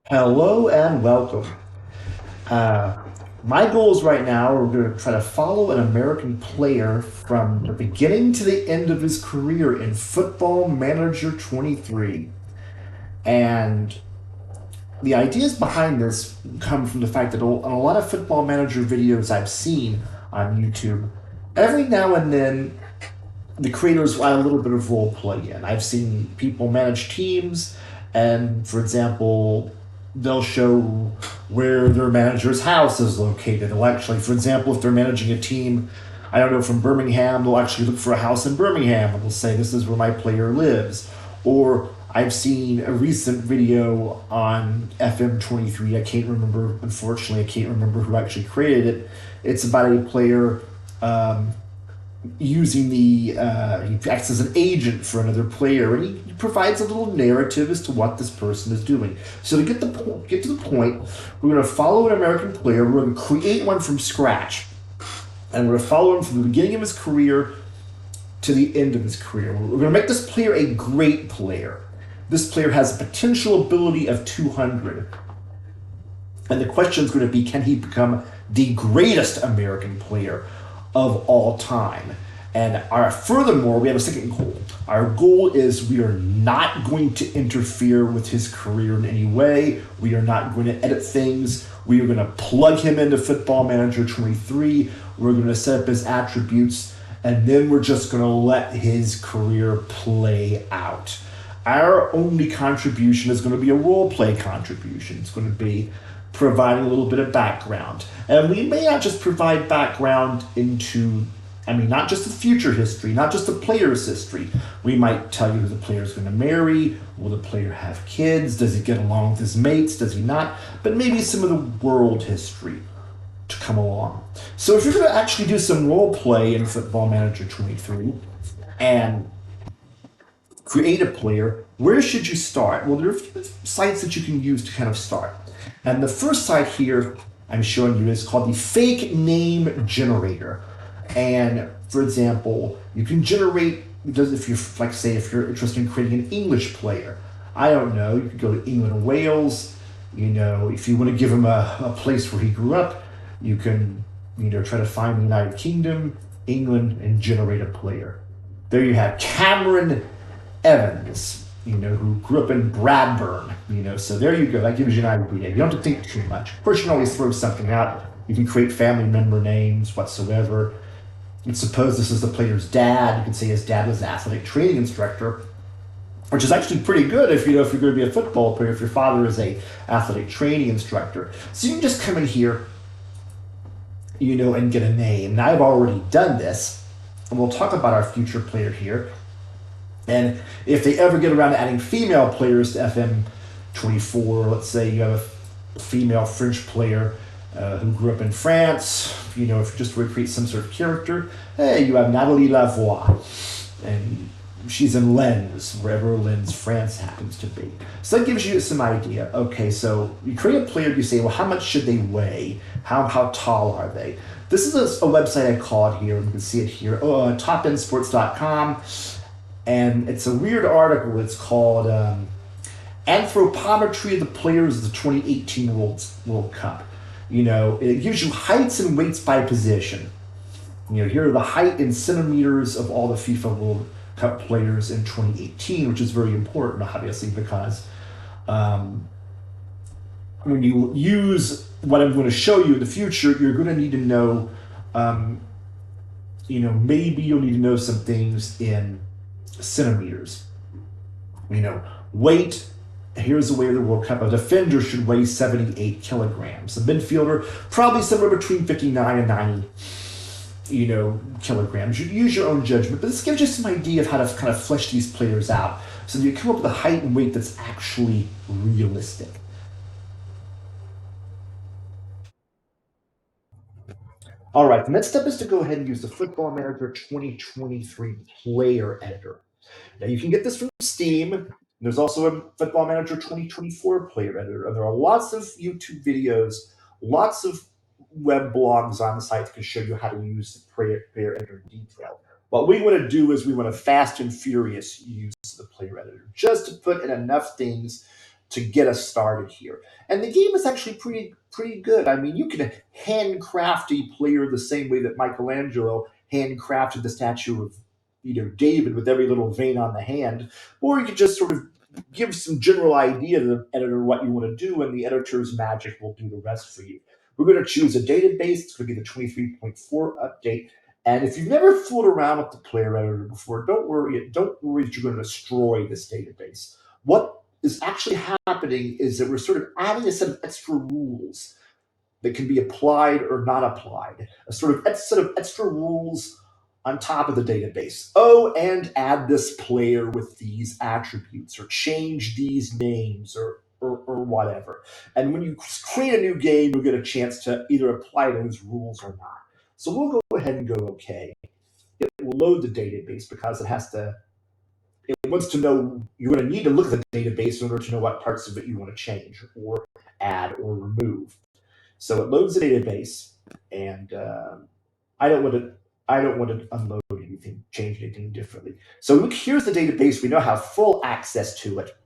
Hello and welcome. Uh, my goals right now are going to try to follow an American player from the beginning to the end of his career in Football Manager 23. And the ideas behind this come from the fact that on a lot of Football Manager videos I've seen on YouTube, every now and then the creators add a little bit of role play in. I've seen people manage teams, and for example, they'll show where their manager's house is located. They'll actually, for example, if they're managing a team, I don't know, from Birmingham, they'll actually look for a house in Birmingham and they'll say, this is where my player lives. Or I've seen a recent video on FM23. I can't remember, unfortunately, I can't remember who actually created it. It's about a player using he acts as an agent for another player, and he provides a little narrative as to what this person is doing. So to get to the point, we're going to follow an American player. We're going to create one from scratch, and we're going to follow him from the beginning of his career to the end of his career. We're going to make this player a great player. This player has a potential ability of 200. And the question is going to be, can he become the greatest American player of all time? And furthermore, we have a second goal. Our goal is we are not going to interfere with his career in any way. We are not going to edit things. We are going to plug him into Football Manager 23. We're going to set up his attributes, and then we're just going to let his career play out. Our only contribution is going to be a role play contribution. It's going to be providing a little bit of background. And we may not just provide background into, not just the future history, not just the player's history. We might tell you who the player is going to marry. Will the player have kids? Does he get along with his mates? Does he not? But maybe some of the world history to come along. So if you're going to actually do some role play in Football Manager 23 and create a player, where should you start? Well, there are a few sites that you can use to kind of start. And the first site here I'm showing you is called the Fake Name Generator. And for example, you can generate, because if you're, like, say, if you're interested in creating an English player, I don't know, you could go to England and Wales. If you want to give him a place where he grew up, you can, try to find the United Kingdom, England, and generate a player. There you have Cameron Evans, who grew up in Bradburn, so there you go. That gives you an idea. You don't have to think too much. Of course, you can always throw something out. You can create family member names whatsoever. And suppose this is the player's dad. You can say his dad was an athletic training instructor, which is actually pretty good if you're going to be a football player, if your father is a athletic training instructor. So you can just come in here, and get a name. Now I've already done this, and we'll talk about our future player here. And if they ever get around to adding female players to FM24, let's say you have a female French player who grew up in France, if you just recreate some sort of character, hey, you have Nathalie Lavoie, and she's in Lens, wherever Lens, France happens to be. So that gives you some idea. Okay, so you create a player, you say, well, how much should they weigh? How tall are they? This is a website I called here, you can see it here, topendsports.com. And it's a weird article. It's called Anthropometry of the Players of the 2018 World Cup. It gives you heights and weights by position. Here are the height in centimeters of all the FIFA World Cup players in 2018, which is very important, obviously, because when you use what I'm going to show you in the future, you're going to need to know, maybe you'll need to know some things in centimeters. Weight. Here's the weight of the World Cup. A defender should weigh 78 kilograms. A midfielder, probably somewhere between 59 and 90, kilograms. You use your own judgment, but this gives you some idea of how to kind of flesh these players out so that you come up with a height and weight that's actually realistic. All right, the next step is to go ahead and use the Football Manager 2023 Player Editor. Now, you can get this from Steam. There's also a Football Manager 2024 Player Editor. And there are lots of YouTube videos, lots of web blogs on the site that can show you how to use the Player Editor in detail. What we want to do is we want to fast and furious use the Player Editor, just to put in enough things to get us started here. And the game is actually pretty good. I mean, you can handcraft a player the same way that Michelangelo handcrafted the statue of David with every little vein on the hand, or you could just sort of give some general idea to the editor what you want to do, and the editor's magic will do the rest for you. We're going to choose a database. It's going to be the 23.4 update. And if you've never fooled around with the player editor before, don't worry that you're going to destroy this database. What is actually happening is that we're sort of adding a set of extra rules that can be applied or not applied, a sort of set of extra rules on top of the database. Oh, and add this player with these attributes, or change these names, or whatever. And when you create a new game, you'll get a chance to either apply those rules or not. So we'll go ahead and go OK. It will load the database because it wants to know, you're going to need to look at the database in order to know what parts of it you want to change or add or remove. So it loads the database, and I don't want to unload anything, change anything differently. So look, here's the database. We now have full access to it,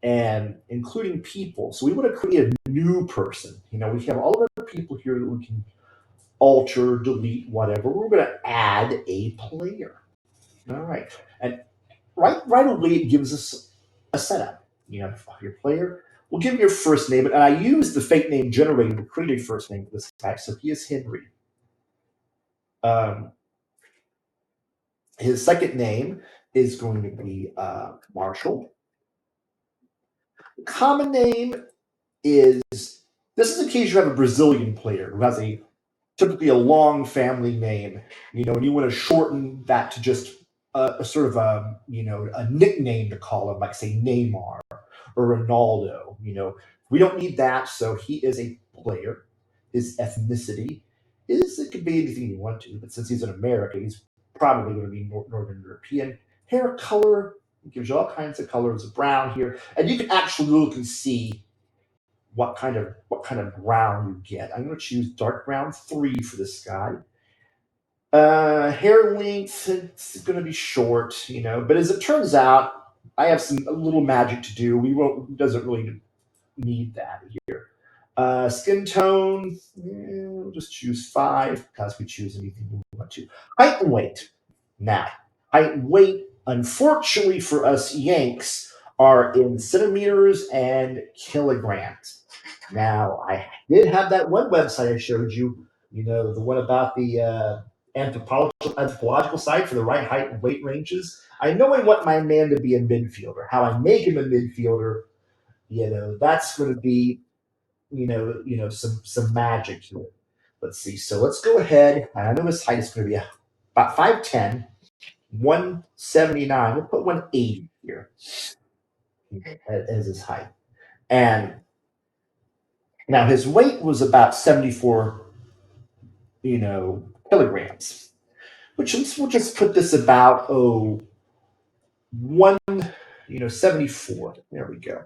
and including people. So we want to create a new person. We have all of our people here that we can alter, delete, whatever. We're going to add a player. All right, and right away it gives us a setup. Your player. We'll give him your first name, and I use the fake name generator to create a first name for this guy. So he is Henry. His second name is going to be Marshall. Common name is, this is in case you have a Brazilian player who has typically a long family name, and you want to shorten that to just a sort of a nickname to call him, like say Neymar or Ronaldo. We don't need that, so he is a player. His ethnicity it could be anything you want to, but since he's an American, he's probably going to be Northern European. Hair color, it gives you all kinds of colors of brown here, and you can actually look and see what kind of brown you get. I'm going to choose dark brown 3 for this guy. Hair length, it's going to be short, but as it turns out, I have a little magic to do. Doesn't really need that here. Skin tone, we'll just choose 5 because we choose anything we want to. Height and weight. Now, height and weight, unfortunately for us Yanks, are in centimeters and kilograms. Now, I did have that one website I showed you, the one about the anthropological site for the right height and weight ranges. I know I want my man to be a midfielder. How I make him a midfielder, that's going to be, some magic to it. Let's see. So let's go ahead. I know his height is going to be about 5'10", 179. We'll put 180 here as his height. And now his weight was about 74, kilograms, which we'll just put this about 74. There we go.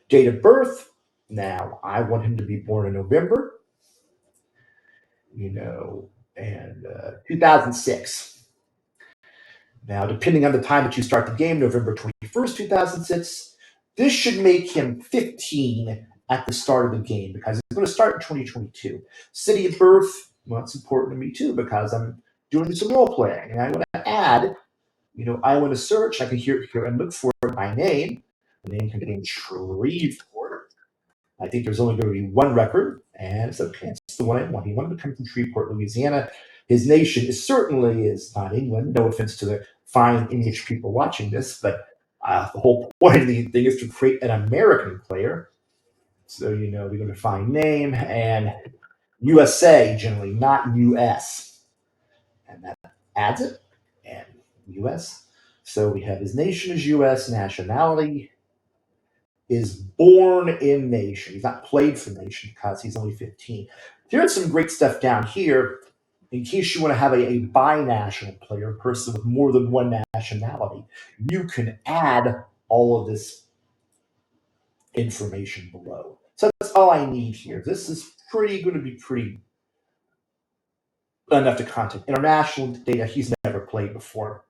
Date of birth. Now I want him to be born in November, and 2006. Now, depending on the time that you start the game, November 21st, 2006, this should make him 15 at the start of the game because it's going to start in 2022. City of birth, well, it's important to me too because I'm doing some role playing and I want to add, I want to search. I can here and look for my name. The name contains Shreveport. I think there's only going to be one record, and it's okay. It's the one I want. He wanted to come from Shreveport, Louisiana. His nation certainly is not England. No offense to the fine English people watching this, but the whole point of the thing is to create an American player. So, we're going to find name and USA, generally, not US. And that adds it, and US. So we have his nation is US, nationality is born in nation. He's not played for nation because he's only 15. There's some great stuff down here in case you want to have a binational player, a person with more than one nationality. You can add all of this information below. So that's all I need here. This is going to be pretty enough to content. International data, he's never played before.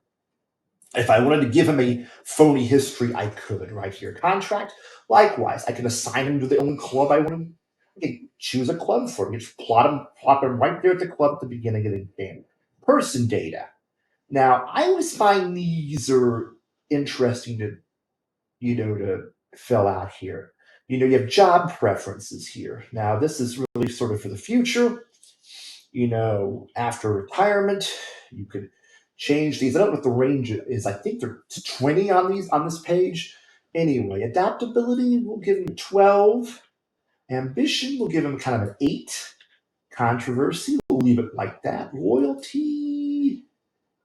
If I wanted to give him a phony history, I could right here. Contract, likewise, I can assign him to the only club I want him. I can choose a club for him. Just plop him right there at the club at the beginning of the game. Person data. Now, I always find these are interesting to fill out here. You have job preferences here. Now, this is really sort of for the future. After retirement, you could change these. I don't know what the range is. I think they're 20 on this page. Anyway, adaptability, we'll give him 12. Ambition, we'll give him kind of an 8. Controversy, we'll leave it like that. Loyalty,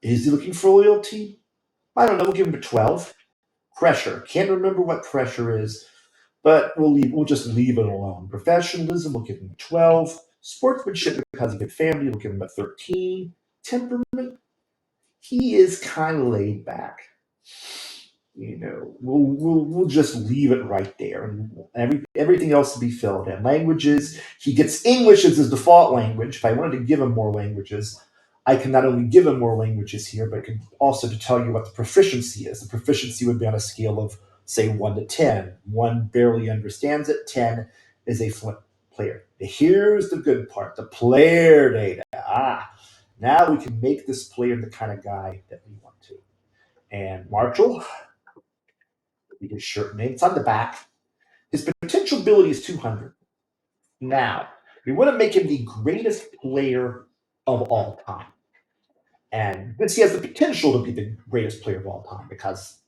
is he looking for loyalty? I don't know, we'll give him a 12. Pressure, can't remember what pressure is, but we'll just leave it alone. Professionalism, we'll give him a 12. Sportsmanship, because of good family, we'll give him a 13. Temperament, he is kind of laid back. We'll just leave it right there, and everything else to be filled in. Languages, he gets English as his default language. If I wanted to give him more languages, I can not only give him more languages here, but I could also to tell you what the proficiency is. The proficiency would be on a scale of say 1 to 10. 1 barely understands it. 10 is a fluent player. Here's the good part: the player data. Now we can make this player the kind of guy that we want to. And Marshall, his shirt name. It's on the back. His potential ability is 200. Now, we want to make him the greatest player of all time. And since he has the potential to be the greatest player of all time, because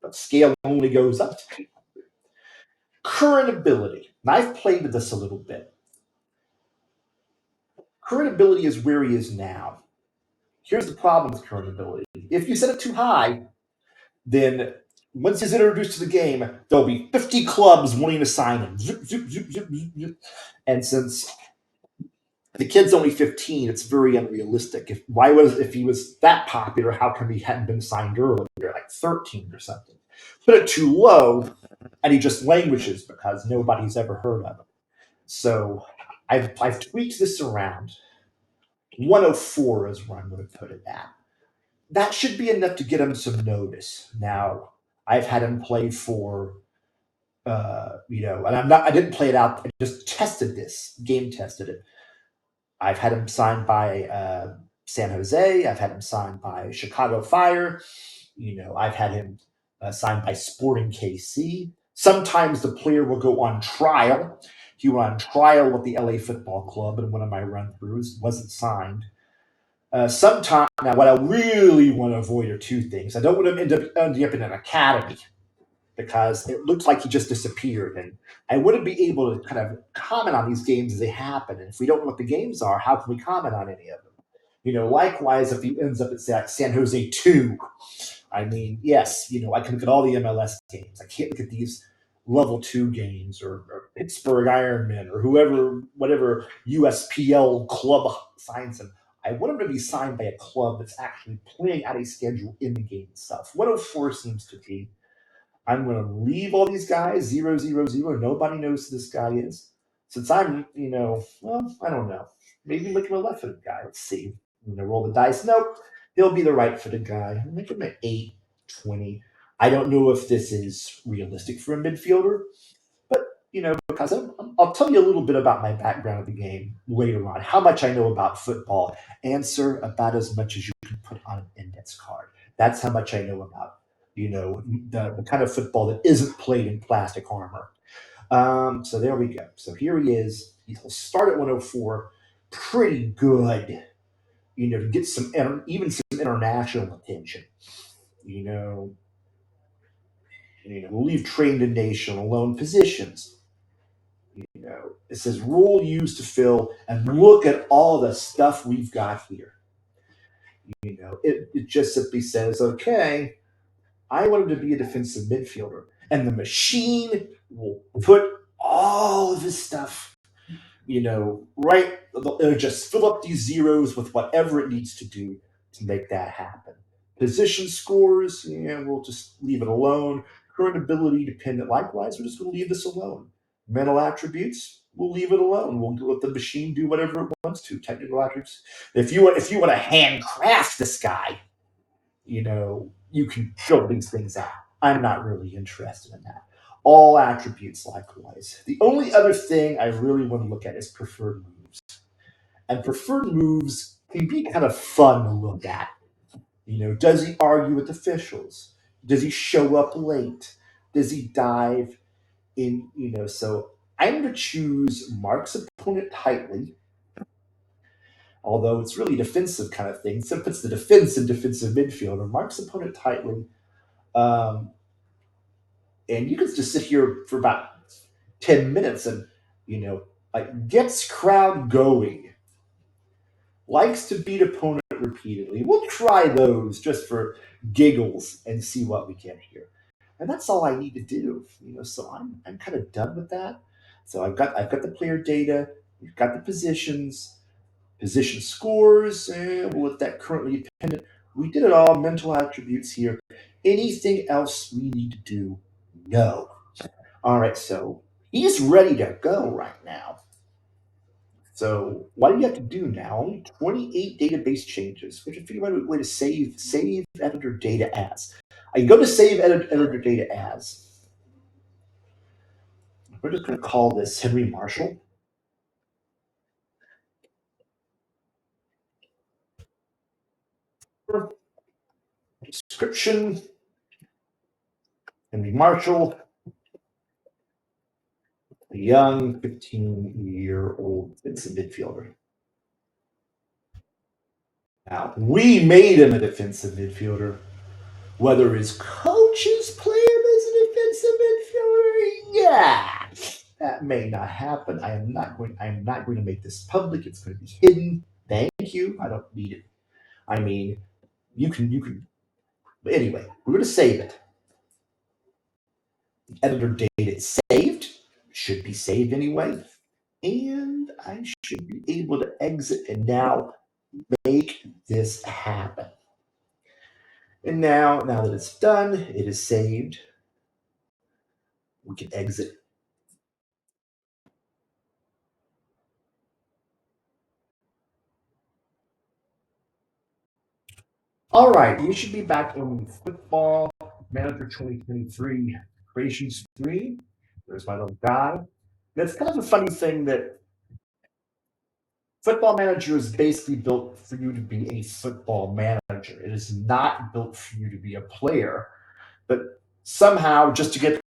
the scale only goes up. Current ability. And I've played with this a little bit. Current ability is where he is now. Here's the problem with current ability. If you set it too high, then once he's introduced to the game, there'll be 50 clubs wanting to sign him. Zoop, zoop, zoop, zoop, zoop, zoop. And since the kid's only 15, it's very unrealistic. If he was that popular, how come he hadn't been signed earlier, like 13 or something? Put it too low, and he just languishes because nobody's ever heard of him. So I've tweaked this around. 104 is where I'm going to put it at. That should be enough to get him some notice. Now, I've had him play for, and I didn't play it out. I just tested this, game tested it. I've had him signed by San Jose. I've had him signed by Chicago Fire. I've had him signed by Sporting KC. Sometimes the player will go on trial. He went on trial with the LA Football Club in one of my run-throughs. Wasn't signed. Sometimes, now what I really want to avoid are two things. I don't want him ending up in an academy because it looks like he just disappeared, and I wouldn't be able to kind of comment on these games as they happen. And if we don't know what the games are, how can we comment on any of them? Likewise, if he ends up at say, like San Jose 2, I mean, yes, I can look at all the MLS games. I can't look at these level 2 games or Pittsburgh Ironmen or whatever USPL club signs him. I want him to be signed by a club that's actually playing out a schedule in the game itself. 104 seems to be. I'm going to leave all these guys 000. Nobody knows who this guy is. Since I'm, I don't know. Maybe make him a left-footed guy. Let's see. Roll the dice. Nope. He'll be the right-footed guy. Make him an 8, 20. I don't know if this is realistic for a midfielder, but because I'll tell you a little bit about my background of the game later on. How much I know about football. Answer about as much as you can put on an index card. That's how much I know about the kind of football that isn't played in plastic armor. So there we go. So here he is. He'll start at 104. Pretty good. To get even some international attention. Leave trained in nation alone positions. It says role used to fill, and look at all the stuff we've got here. It just simply says, okay, I want him to be a defensive midfielder. And the machine will put all of his stuff, right. It'll just fill up these zeros with whatever it needs to do to make that happen. Position scores, we'll just leave it alone. Current ability dependent, likewise, we're just going to leave this alone. Mental attributes, we'll leave it alone. We'll let the machine do whatever it wants to. Technical attributes. If you want to handcraft this guy, you can fill these things out. I'm not really interested in that. All attributes likewise. The only other thing I really want to look at is preferred moves. And preferred moves can be kind of fun to look at. Does he argue with officials? Does he show up late? Does he dive in? So I'm going to choose Mark's opponent tightly, although it's really a defensive kind of thing. So it puts the defense in defensive midfielder. Mark's opponent tightly. Um, and you can just sit here for about 10 minutes and, like gets crowd going, likes to beat opponent repeatedly. We'll try those just for giggles and see what we get here. And that's all I need to do. So I'm kind of done with that. So I've got the player data, we've got the position scores, and we'll let that currently dependent. We did it all, mental attributes here. Anything else we need to do? No. All right, so he's ready to go right now. So what do you have to do now? Only 28 database changes. We have to figure out a way to save editor data as. I go to save editor data as. We're just going to call this Henry Marshall. Description, Henry Marshall, a young 15-year-old defensive midfielder. Now, we made him a defensive midfielder. Whether his coaches play him as a defensive midfielder, yeah, that may not happen. I am not going to make this public. It's going to be hidden. Thank you. I don't need it. I mean, you can. But anyway, we're going to save it. Editor data is saved. Should be saved anyway. And I should be able to exit and now make this happen. And now that it's done, it is saved. We can exit. All right, you should be back in Football Manager 2023 Creation Screen. There's my little guy. That's kind of a funny thing that Football Manager is basically built for you to be a football manager. It is not built for you to be a player. But somehow, just to get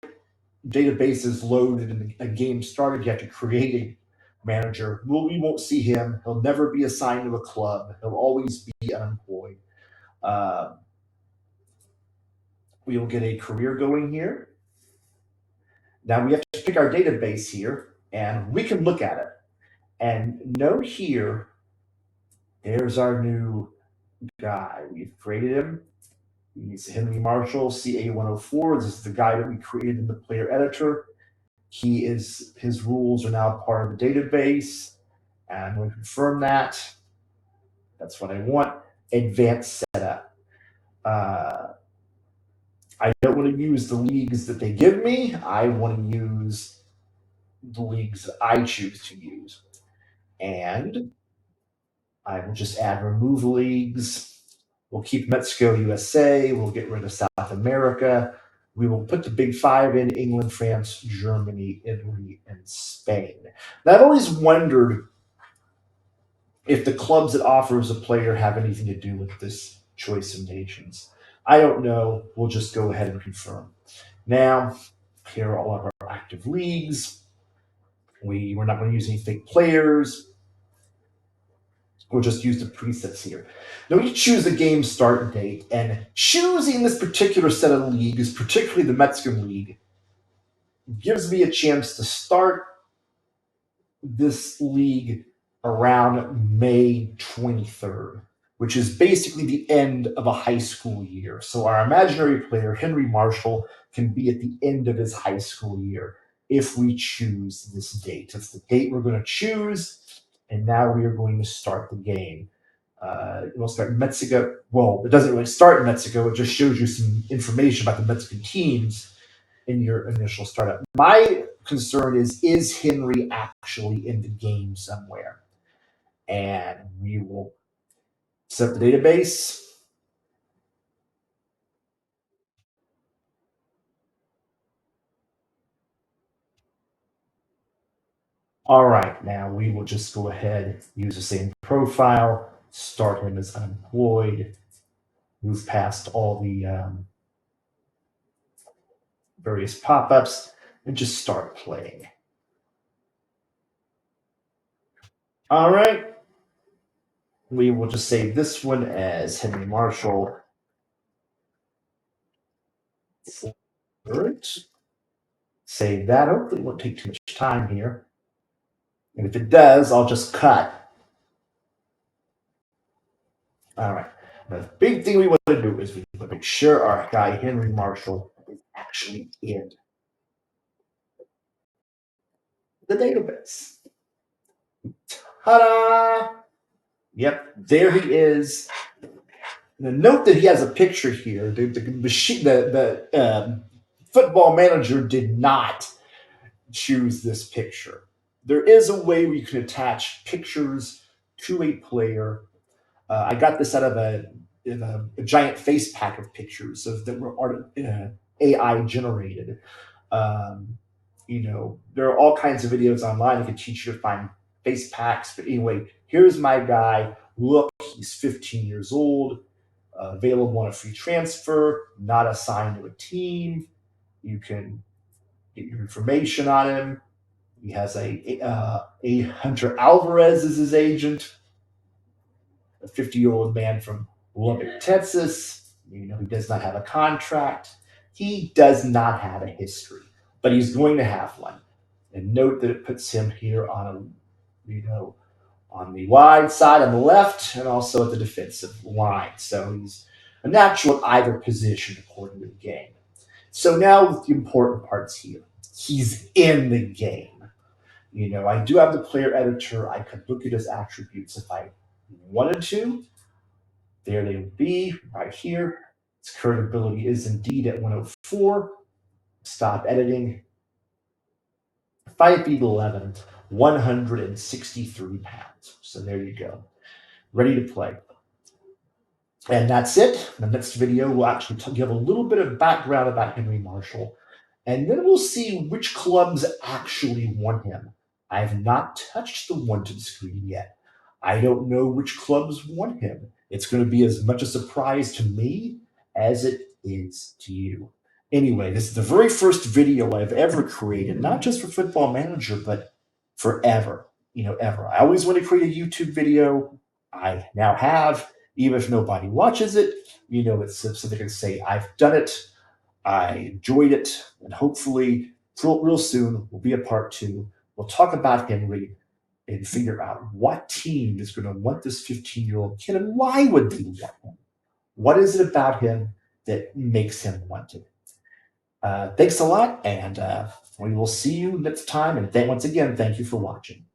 databases loaded and a game started, you have to create a manager. We won't see him. He'll never be assigned to a club. He'll always be unemployed. Uh, we will get a career going here. Now we have to pick our database here, and we can look at it. And note here, there's our new guy. We've created him. He's Henry Marshall, CA104. This is the guy that we created in the player editor. His rules are now part of the database. And I'm going to confirm that. That's what I want. Advanced setup. I don't want to use the leagues that they give me. I want to use the leagues that I choose to use. And I will just add remove leagues. We'll keep Mexico, USA. We'll get rid of South America. We will put the big five in England, France, Germany, Italy, and Spain. Now, I've always wondered if the clubs it offers a player have anything to do with this choice of nations. I don't know. We'll just go ahead and confirm. Now, here are all of our active leagues. We're not going to use any fake players. We'll just use the presets here. Now we choose the game start date, and choosing this particular set of leagues, particularly the Mexican League, gives me a chance to start this league around May 23rd, which is basically the end of a high school year. So our imaginary player, Henry Marshall, can be at the end of his high school year if we choose this date. It's the date we're going to choose, and now we are going to start the game. It'll start in Mexico. Well, it doesn't really start in Mexico. It just shows you some information about the Mexican teams in your initial startup. My concern is Henry actually in the game somewhere? And we will set the database. All right, now we will just go ahead, use the same profile, start him as unemployed, move past all the various pop-ups, and just start playing. All right, we will just save this one as Henry Marshall. Save that. Hopefully, it won't take too much time here. And if it does, I'll just cut. All right. Now, the big thing we want to do is we want to make sure our guy Henry Marshall is actually in the database. Ta-da! Yep, there he is. Now, note that he has a picture here. The football manager did not choose this picture. There is a way where you can attach pictures to a player. I got this out of a giant face pack of pictures that were AI generated. Um, there are all kinds of videos online that can teach you to find face packs. But anyway, here's my guy. Look, he's 15 years old, available on a free transfer, not assigned to a team. You can get your information on him. He has a Hunter Alvarez as his agent, a 50-year-old man from Lubbock, Texas. He does not have a contract. He does not have a history, but he's going to have one. And note that it puts him here on the wide side on the left and also at the defensive line. So he's a natural at either position according to the game. So now with the important parts here. He's in the game. I do have the player editor. I could look at his attributes if I wanted to. There they would be right here. His current ability is indeed at 104. Stop editing. 5 feet 11, 163 pounds. So there you go. Ready to play. And that's it. The next video will actually give a little bit of background about Henry Marshall. And then we'll see which clubs actually want him. I have not touched the wanted screen yet. I don't know which clubs want him. It's going to be as much a surprise to me as it is to you. Anyway, this is the very first video I've ever created, not just for Football Manager, but forever. Ever. I always want to create a YouTube video. I now have, even if nobody watches it, it's so they can say, I've done it. I enjoyed it, and hopefully, real soon, will be a part two. We'll talk about Henry and figure out what team is going to want this 15-year-old kid and why would they want him? What is it about him that makes him wanted? Thanks a lot, and we will see you next time. And once again, thank you for watching.